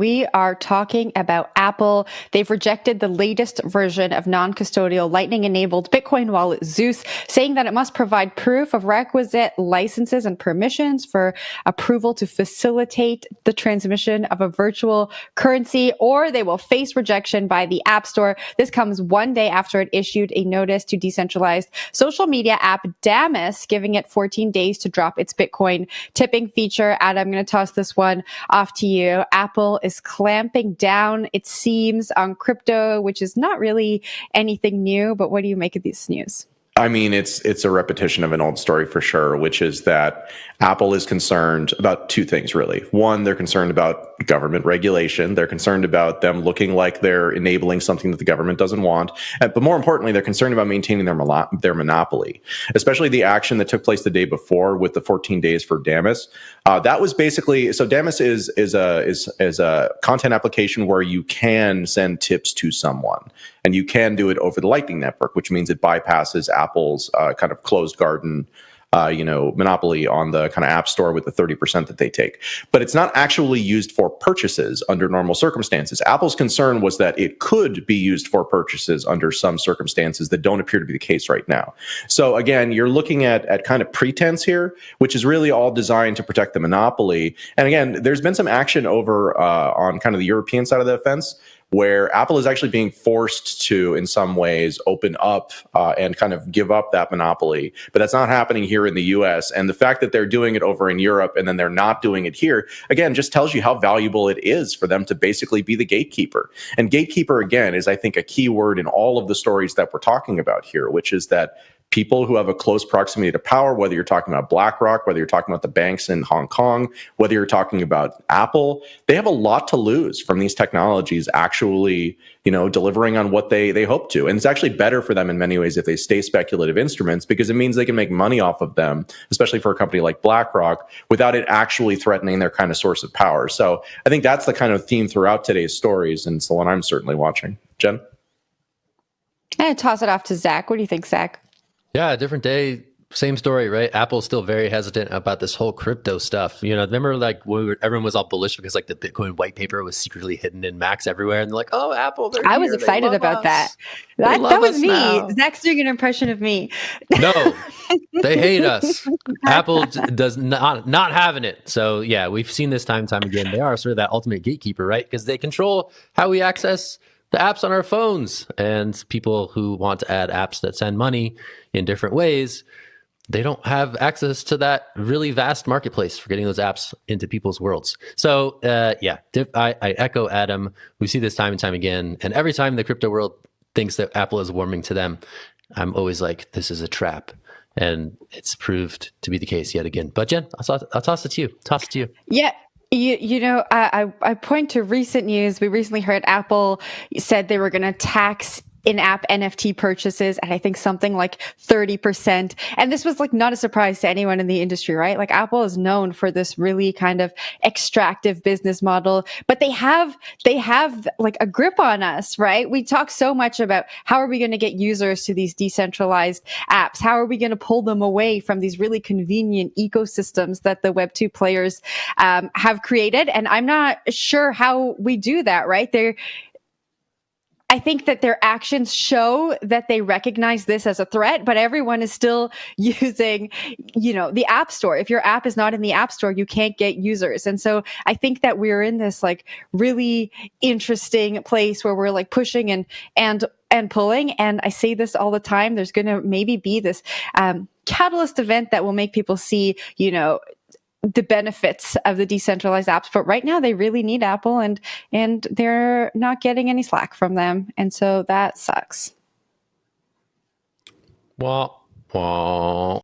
we are talking about Apple. They've rejected the latest version of non-custodial Lightning-enabled Bitcoin wallet Zeus, saying that it must provide proof of requisite licenses and permissions for approval to facilitate the transmission of a virtual currency, or they will face rejection by the App Store. This comes one day after it issued a notice to decentralized social media app Damus, giving it 14 days to drop its Bitcoin tipping feature. Adam, I'm going to toss this one off to you. Apple is clamping down, it seems, on crypto, which is not really anything new, but what do you make of this news? I mean, it's a repetition of an old story for sure, which is that Apple is concerned about two things, really. One, they're concerned about government regulation. They're concerned about them looking like they're enabling something that the government doesn't want. But more importantly, they're concerned about maintaining their monopoly, especially the action that took place the day before with the 14 days for Damus. That was basically, so Damus is a content application where you can send tips to someone, and you can do it over the Lightning Network, which means it bypasses Apple's kind of closed garden monopoly on the kind of app store with the 30% that they take. But it's not actually used for purchases under normal circumstances. Apple's concern was that it could be used for purchases under some circumstances that don't appear to be the case right now. So again, you're looking at kind of pretense here, which is really all designed to protect the monopoly. And again, there's been some action over on kind of the European side of the fence, where Apple is actually being forced to, in some ways, open up and kind of give up that monopoly. But that's not happening here in the US. And the fact that they're doing it over in Europe and then they're not doing it here, again, just tells you how valuable it is for them to basically be the gatekeeper. And gatekeeper, again, is, I think, a key word in all of the stories that we're talking about here, which is that people who have a close proximity to power, whether you're talking about BlackRock, whether you're talking about the banks in Hong Kong, whether you're talking about Apple, they have a lot to lose from these technologies actually, delivering on what they hope to. And it's actually better for them in many ways if they stay speculative instruments, because it means they can make money off of them, especially for a company like BlackRock, without it actually threatening their kind of source of power. So I think that's the kind of theme throughout today's stories, and it's the one I'm certainly watching. Jen? I'm going to toss it off to Zach. What do you think, Zach? Yeah, different day, same story, right? Apple's still very hesitant about this whole crypto stuff. Remember like everyone was all bullish because like the Bitcoin white paper was secretly hidden in Macs everywhere, and they're like, "Oh, Apple!" I was excited about that. That was me. Now. Zach's doing an impression of me. No, they hate us. Apple does not having it. So yeah, we've seen this time and time again. They are sort of that ultimate gatekeeper, right? Because they control how we access the apps on our phones, and people who want to add apps that send money in different ways, they don't have access to that really vast marketplace for getting those apps into people's worlds. So I echo Adam. We see this time and time again, and every time the crypto world thinks that Apple is warming to them, I'm always like, this is a trap. And it's proved to be the case yet again. But Jen, I'll toss it to you. Yeah. I point to recent news. We recently heard Apple said they were going to tax in-app NFT purchases at I think something like 30%. And this was like not a surprise to anyone in the industry, right? Like Apple is known for this really kind of extractive business model, but they have like a grip on us, right? We talk so much about how are we going to get users to these decentralized apps? How are we going to pull them away from these really convenient ecosystems that the Web2 players have created? And I'm not sure how we do that, right? I think that their actions show that they recognize this as a threat, but everyone is still using, the App Store. If your app is not in the App Store, you can't get users. And so I think that we're in this like really interesting place where we're like pushing and pulling. And I say this all the time. There's going to maybe be this catalyst event that will make people see, the benefits of the decentralized apps, but right now they really need Apple and they're not getting any slack from them. And so that sucks. Well.